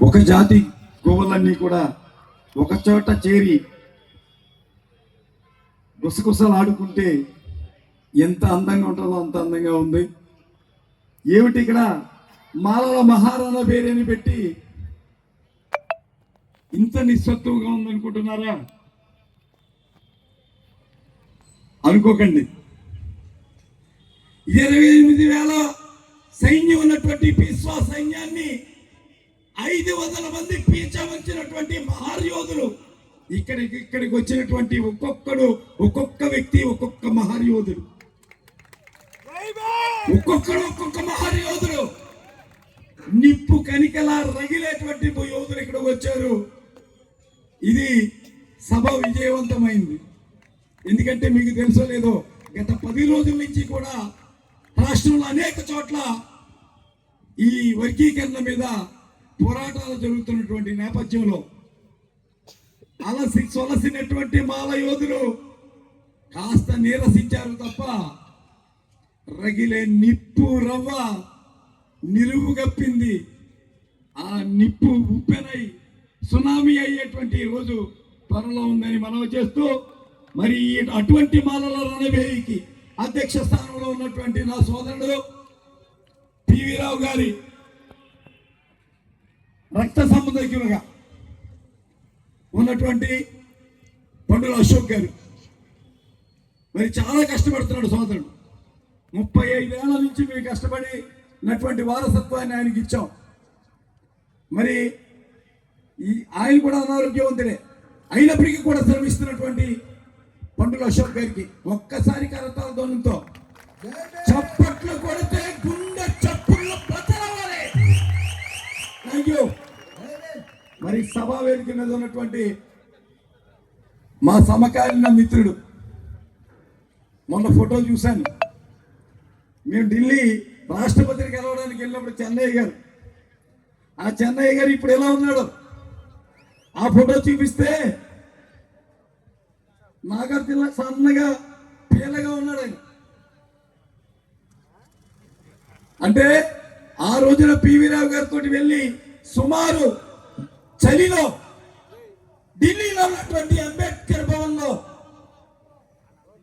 ఒక జాతి గోవులన్నీ కూడా ఒక చోట చేరి గుసగుసలు ఆడుకుంటే ఎంత అందంగా ఉంటుందో అంత అందంగా ఉంది. ఏమిటి ఇక్కడ మాలల మహారాణా పేరుని పెట్టి ఇంత నిస్సత్తుగా ఉందనుకుంటున్నారా? అనుకోకండి. 28,000 సైన్యం ఉన్నటువంటి పిస్వా సైన్యాన్ని 500 మంది పీచవంచినటువంటి మహాయోధులు ఇక్కడికి వచ్చినటువంటి ఒక్కొక్క వ్యక్తి ఒక్కొక్క మహాయోధుడు, ఒక్కొక్క మహాయోధుడు నిప్పు కనికలా రగిలేటువంటి యోధులు ఇక్కడికి వచ్చారు. ఇది సభ విజయవంతమైంది. ఎందుకంటే మీకు తెలుసో లేదో, గత 10 రోజుల నుంచి కూడా రాష్ట్రంలో అనేక చోట్ల ఈ వర్గీకరణ మీద పోరాటాలు జరుగుతున్నటువంటి నేపథ్యంలో సొలసినటువంటి మాల యోధులు కాస్త నీరసించారు తప్ప రగిలే నిప్పు రవ్వ నిలువుగప్పింది. ఆ నిప్పు ఉప్పెనై సునామీ అయ్యేటువంటి రోజు త్వరలో ఉందని మనవి చేస్తూ, మరి అటువంటి మాలల రణవేయికి అధ్యక్ష స్థానంలో ఉన్నటువంటి నా సోదరుడు పివి రావు గారి రక్త సంబంధికులుగా ఉన్నటువంటి పండుల అశోక్ గారు మరి చాలా కష్టపడుతున్నాడు సోదరుడు. 35 ఏళ్ల నుంచి మేము కష్టపడినటువంటి వారసత్వాన్ని ఆయనకి ఇచ్చాం. మరి ఆయన కూడా అనారోగ్యవంతుడే అయినప్పటికీ కూడా శ్రమిస్తున్నటువంటి పండుల అశోక్ గారికి ఒక్కసారి కరతాల ధ్వనులతో చప్పట్లు కొడితే గుండె చప్పుళ్ళు బతలవాలి. Thank you. మరి సభా వేదిక మీద ఉన్నటువంటి మా సమకాలీన మిత్రుడు, మొన్న ఫోటో చూశాను. మేము ఢిల్లీ రాష్ట్రపతిని కలవడానికి వెళ్ళినప్పుడు చెన్నయ్య గారు, ఆ చెన్నయ్య గారు ఇప్పుడు ఎలా ఉన్నాడు ఆ ఫోటో చూపిస్తే నాగార్జున సన్నగా పీలగా ఉన్నాడు ఆయన. అంటే ఆ రోజున పివి రావు గారితో వెళ్ళి సుమారు చలిలో ఢిల్లీలో ఉన్నటువంటి అంబేద్కర్ భవన్ లో,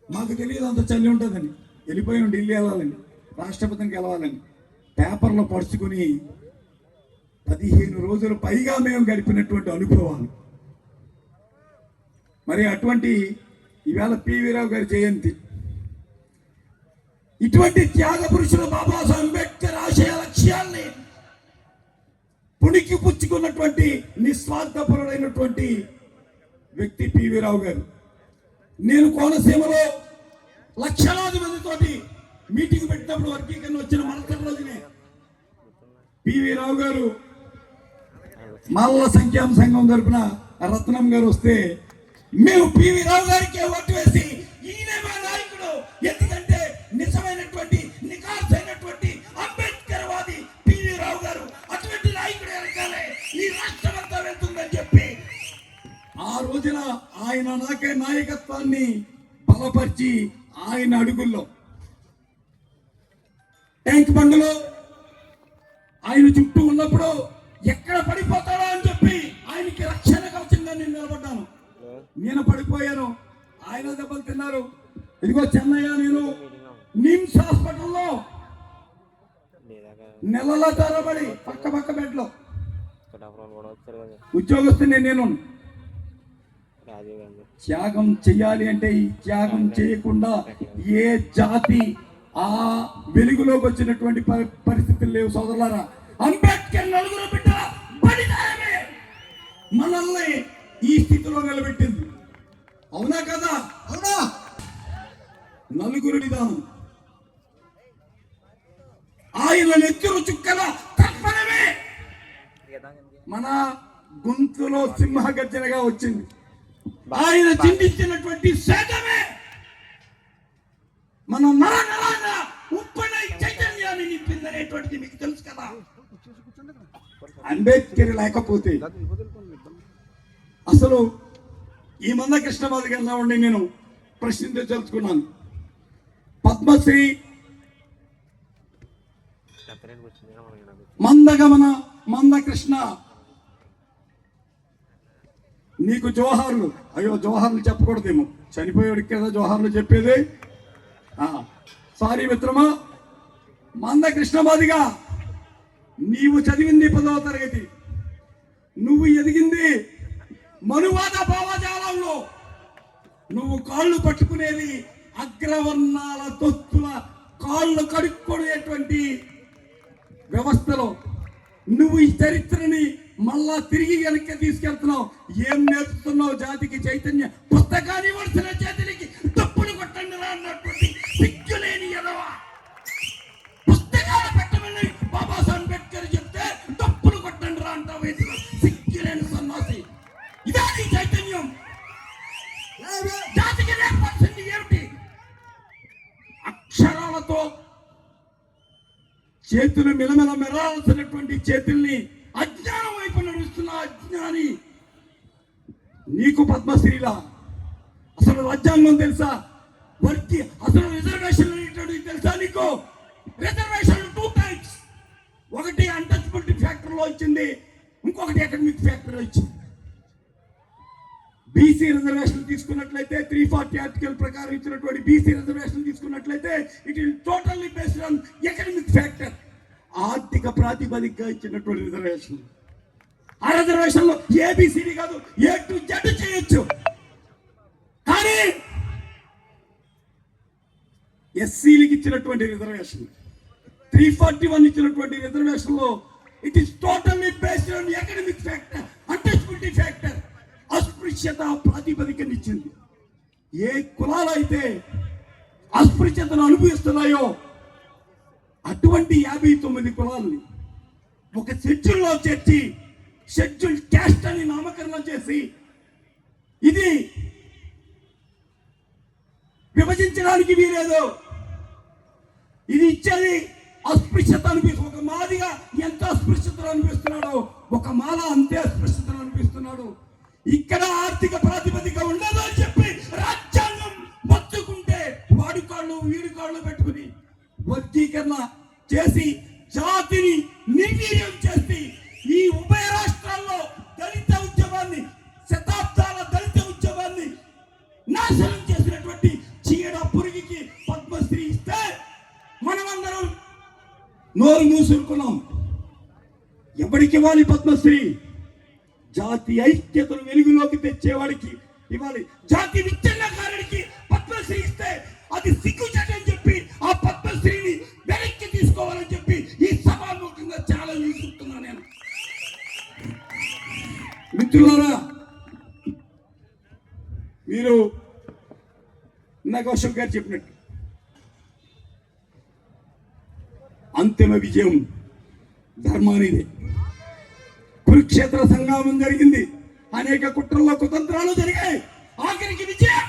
మాకు తెలియదు అంత చలి ఉంటుందని, వెళ్ళిపోయాం ఢిల్లీ వెళ్ళాలని, రాష్ట్రపతిని కలవాలని. పేపర్లో పరుచుకుని 15 రోజులు పైగా మేము గడిపినటువంటి అనుభవాలు. మరి అటువంటి ఈవేళ పివి రావు గారి జయంతి. ఇటువంటి త్యాగ పురుషులు బాబాసాహెబ్ అంబేద్కర్ ఆశయ లక్ష్యాల్ని పుణికి పుచ్చుకున్నటువంటి నిస్వార్థపరుడైనటువంటి వ్యక్తి పివి రావు గారు. నేను కోనసీమలో లక్షలాది మందితోటి మీటింగ్ పెట్టినప్పుడు వర్గీకరణ వచ్చిన మరుసటి రోజునే పివి రావు గారు మాలల సంక్షేమ సంఘం తరపున రత్నం గారు వస్తే మేము పివి రావు గారికి ఓటు వేసి ఈయన మా నాయకుడు, ఎందుకంటే నిజమైనటువంటి నికార్సైనటువంటి అంబేద్కర్ వాది పివి రావు గారు, అటువంటి నాయకుడు వెనకాలే ఈ రాష్ట్రం అంతా వెళ్తుందని చెప్పి ఆ రోజున ఆయన నాయకత్వాన్ని బలపరిచి ఆయన అడుగుల్లో ట్యాంక్ బండ్లో ఆయన చుట్టూ ఉన్నప్పుడు ఎక్కడ పడిపోతాడో అని చెప్పి ఆయనకి రక్షణ కవచంగా నేను నిలబడ్డాను. నేను పడిపోయాను, ఆయన దెబ్బలు తిన్నారు. ఇదిగో చెన్నయ్య, నేను నిమ్స్ హాస్పిటల్లో నెలల తరబడి పక్క బెడ్లో ఉద్యోగస్తుని నేను. త్యాగం చెయ్యాలి అంటే ఈ త్యాగం చేయకుండా ఏ జాతి ఆ వెలుగులోకి వచ్చినటువంటి పరిస్థితులు లేవు సోదరులారా. అంబేద్కర్ నలుగురు బిడ్డ బలిదానమే మనల్ని ఈ స్థితిలో నిలబెట్టింది. అవునా కదా? అవునా? నలుగురు విధానం ఆయన నెత్తురు చుక్కల తర్పణమే మన గొంతులో సింహగర్జనగా వచ్చింది. ఆయన చిందించినటువంటి శాతమే మన నరాన ఉప్పనై చైతన్యాన్ని నింపిందనేటువంటిది మీకు తెలుసు కదా. అంబేద్కర్ లేకపోతే అసలు ఈ మందకృష్ణమాది గారిలో ఉండి నేను ప్రశ్నించదలుచుకున్నాను. పద్మశ్రీ మందగమన మందకృష్ణ, నీకు జోహార్లు. అయ్యో, జోహార్లు చెప్పకూడదేమో, చనిపోయాడికి కదా జోహార్లు చెప్పేది. సారీ మిత్రమా. మందకృష్ణ మాదిగా, నీవు చదివింది 10వ తరగతి, నువ్వు ఎదిగింది మనువాద భావజాలంలో. నువ్వు కాళ్ళు పట్టుకునేది అగ్రవర్ణాల తొత్తుల కాళ్ళు కడుక్కునేటువంటి వ్యవస్థలో. నువ్వు ఈ చరిత్రని మళ్ళా తిరిగి వెనక్కి తీసుకెళ్తున్నావు. ఏం నేర్పుతున్నావు జాతికి? చైతన్య పుస్తకాన్ని వడిసిన చేతులకి తప్పులు కొట్టండి రా అన్నటువంటి సిగ్గులేని ఎదవా. పుస్తకాలు పెట్టమని బాబాసాహెబ్ అంబేద్కర్ చెప్తే తప్పులు కొట్టండి రా అంటావు. సిగ్గులేని సన్నాసి. ఇదే నీ చైతన్యం. జాతికి నేర్పాల్సింది ఏమిటి? అక్షరాలతో చేతులు మెలమెల మెరాల్సినటువంటి చేతుల్ని అజ్ఞానం వైపు నడుస్తున్న అజ్ఞాని. నీకు పద్మశ్రీలా? అసలు రాజ్యాంగం తెలుసా? అసలు రిజర్వేషన్ అనేటువంటి తెలుసా నీకు? Reservation 2 types. ఒకటి అన్టచబిలిటీ ఫ్యాక్టర్లో ఇచ్చింది, ఇంకొకటి అకాడమిక్ ఫ్యాక్టర్లో ఇచ్చింది. బీసీ రిజర్వేషన్ తీసుకున్నట్లయితే 340 ఆర్టికల్ ప్రకారం ఇచ్చినటువంటి బీసీ రిజర్వేషన్ తీసుకున్నట్లయితే it is totally based on economic factor. ఆర్థిక ప్రాతిపదికగా ఇచ్చినటువంటి రిజర్వేషన్. ఆ రిజర్వేషన్ లో ఏబిసిడి కాదు, A to Z చేయొచ్చు. కానీ ఎస్సీలకు ఇచ్చినటువంటి రిజర్వేషన్, 341 ఇచ్చినటువంటి రిజర్వేషన్ లో it is totally based on economic factor, untouchability factor. అస్పృశ్యత ప్రాతిపదికనిచ్చింది. ఏ కులాలు అయితే అస్పృశ్యతను అనుభవిస్తున్నాయో అటువంటి 59 కులాలని ఒక షెడ్యూల్లో చేర్చి షెడ్యూల్ క్యాస్ట్ అని నామకరణం చేసి ఇది విభజించడానికి వీలేదు. ఇది ఇచ్చేది అస్పృశ్యత అనిపిస్తుంది. ఒక మాదిగా ఎంత అస్పృశ్యతను అనిపిస్తున్నాడో ఒక మాల అంతే అస్పృశ్యతను అనిపిస్తున్నాడు. ఇక్కడ ఆర్థిక ప్రాతిపదిక ఉండదు అని చెప్పి రాజ్యాంగం మచ్చుకుంటే వాడి కాళ్ళు వీడి కాళ్ళు పెట్టుకుని వర్గీకరణ చేసి జాతిని నిర్వీర్యం చేసి ఈ ఉభయ రాష్ట్రాల్లో దళిత ఉద్యమాన్ని, శతాబ్దాల దళిత ఉద్యమాన్ని నాశనం చేసినటువంటి చీడ పురుగుకి పద్మశ్రీ ఇస్తే మనమందరం నోరు మూసుకున్నాం. ఎవరికి ఇవ్వాలి పద్మశ్రీ? జాతి ఐక్యతను వెలుగులోకి తెచ్చేవాడికి ఇవ్వాలి. జాతి విచ్ఛిన్నకారుడికి పద్మశ్రీ ఇస్తే అది సిగ్గుచేటని చెప్పి ఆ పద్మశ్రీని వెనక్కి తీసుకోవాలని చెప్పి ఈ సభాముఖంగా చాలా చూస్తున్నాను నేను. మిత్రులారా, మీరు ఇందాక అశోక్ గారు చెప్పినట్టు అంతిమ విజయం ధర్మానిదే. కురుక్షేత్ర సంగ్రామం జరిగింది, అనేక కుట్రల్లో కుతంత్రాలు జరిగాయి, ఆఖరికి విజయం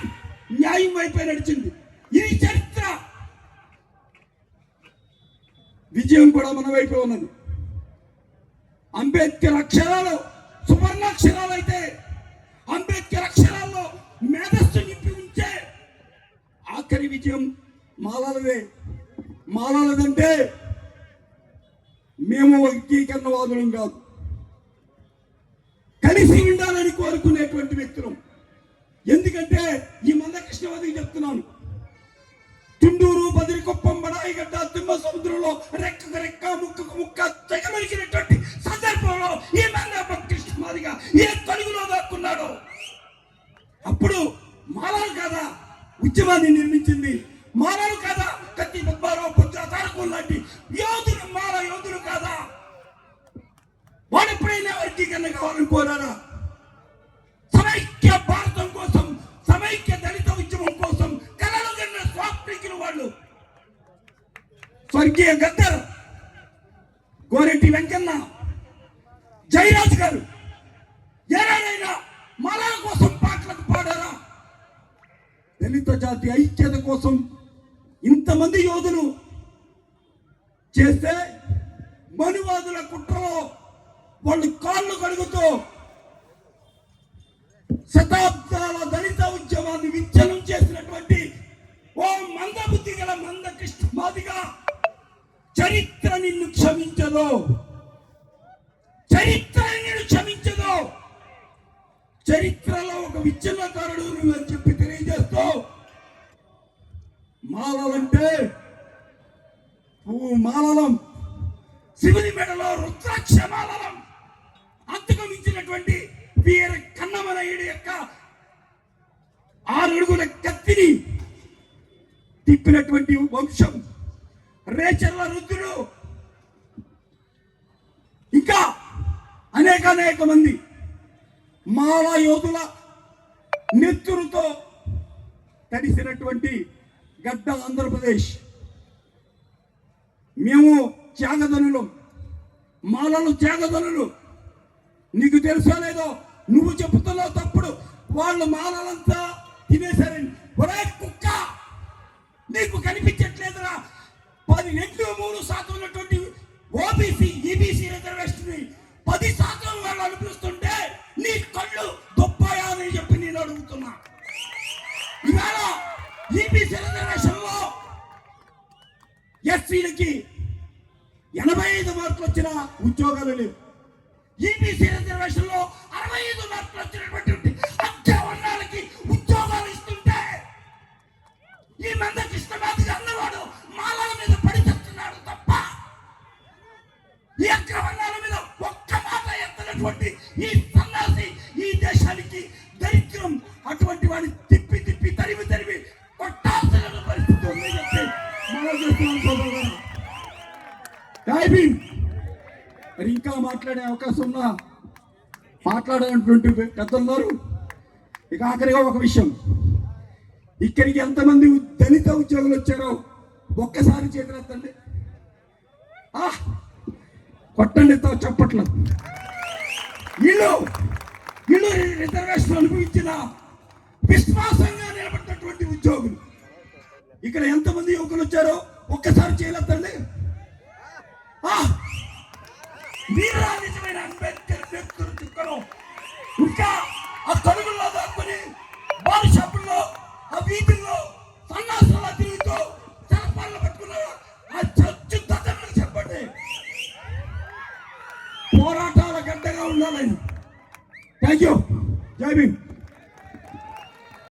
న్యాయం వైపే నడిచింది. ఇది చరిత్ర. విజయం కూడా మన వైపే ఉన్నది. అంబేద్కర్ అక్షరాలు సువర్ణాక్షరాలు అయితే అంబేద్కర్ అక్షరాల్లో మేధస్సు నింపి ఉంటే ఆఖరి విజయం మాలాలదే. మాలాలదంటే మేము వర్గీకరణవాదులం కాదు, కలిసి ఉండాలని కోరుకునేటువంటి వ్యక్తులం. ఎందుకంటే ఈ మందకృష్ణవాదికి చెప్తున్నాను, చుండూరు, బదిరికొప్పం, బడాయిగడ్డ, తిమ్మ సముద్రంలో రెక్కకు రెక్క ముక్కకు ముక్క తెగమరిచినటువంటి సందర్భంలో ఈ మందకృష్ణవాదిగా ఏ తలుగులో దాక్కున్నాడో అప్పుడు మాలాలు కాదా ఉద్యమాన్ని నిర్మించింది? మాలాలు కాదా కత్తి పద్మారావు, పొద్దున తారకం లాంటి యోధులు మాల యోధులు కాదా? వాడు ఎప్పుడైనా వర్గీకరణ కావాలని కోరారా? సమైక్య భారతం కోసం, సమైక్య దళిత ఉద్యమం కోసం కలలు కన్న స్వాప్నికులు వాళ్ళు. స్వర్గీయ గద్దర్, గోరెడ్డి వెంకన్న, జయరాజ్ గారు ఏనాడైనా మాలల కోసం పాటలకు పాడారా? దళిత జాతి ఐక్యత కోసం ఇంతమంది యోధులు చేస్తే మనువాదుల కుట్రలో వాళ్ళు కాళ్ళు కడుగుతూ శతాబ్దాల దళిత ఉద్యమాన్ని విచ్ఛిన్నం చేసినటువంటి ఓ మందబుద్ధి గల మందకృష్ణవాదిగా చరిత్ర నిన్ను క్షమించదు. చరిత్ర నేను క్షమించదు. చరిత్రలో ఒక విచ్ఛిన్నకారుడు నువ్వు అని చెప్పి తెలియజేస్తూ, మాలలంటే పువ్వు మాలలం, శివుని మెడలో రుద్రాక్ష మాలలం, అంతకు మించినటువంటి వీర కన్నమనయుడి యొక్క 6 అడుగుల కత్తిని తిప్పినటువంటి వంశం రేచర్ల రుద్రుడు, ఇంకా అనేక మంది మాలా యోధుల నెత్తురుతో తడిసినటువంటి గడ్డ ఆంధ్రప్రదేశ్. మేము త్యాగధనులు, మాలలు త్యాగధనులు. నీకు తెలుసో లేదో, నువ్వు చెప్తున్నావు తప్పుడు. వాళ్ళు మాలలంతా తినేశారని. ఒరే కుక్క, నీకు కనిపించట్లేదురా? 10 రెట్లు 3% ఉన్నటువంటి ఓబీసీ ఈబీసీ రిజర్వేషన్ 10% వాళ్ళు అనిపిస్తుంటే నీ కళ్ళు దొప్పాయా అని చెప్పి నేను అడుగుతున్నా. ఇవాళ ఈబీసీ రిజర్వేషన్ లో ఎస్సీలకి 85 మార్కులు వచ్చిన ఉద్యోగాలు లేవు. ఈబీసీ రిజర్వేషన్ లో 65 మార్కులు వచ్చినటువంటి అగ్రవర్ణాలకి ఉద్యోగాలు ఇస్తుంటే ఈ మందకృష్ణమాదిగా అన్నవాడు మాలల మీద పడి చెప్తున్నాడు తప్ప ఈ అగ్రవర్ణాల మీద ఒక్క మాట ఎత్తనటువంటి ఈ సన్నాసి ఈ దేశానికి దరిద్రం. అటువంటి వాడిని తిప్పి తరిమి కొట్టాల్సిన పరిస్థితి ఉందని చెప్పి మరి ఇంకా మాట్లాడే అవకాశం ఉన్నా మాట్లాడేటువంటి పెద్దలున్నారు. ఇక ఆఖరిగా ఒక విషయం, ఇక్కడికి ఎంతమంది దళిత ఉద్యోగులు వచ్చారో ఒక్కసారి చేతులెత్తండి. కొట్టండి చప్పట్లు. ఇల్లు రిజర్వేషన్ అనుభవించిన విశ్వాసంగా నిలబడినటువంటి ఉద్యోగులు ఇక్కడ ఎంతమంది యువకులు వచ్చారో ఒక్కసారి చేయలేదండి. మీరా నిజమైన అంబేద్కర్ వ్యక్తులు చుక్కలు ఇంకా ఆ కలుగుల్లో దాక్కుని బాల్ షాపుల్లో ఆ వీధుల్లో సన్నాసుల్లో తిరుగుతూ చలపాలను పట్టుకున్నారు. ఆ చచ్చు దద్దమ్మని చెప్పండి. పోరాటాల గడ్డగా ఉండాలని. Thank you. జై భీమ్.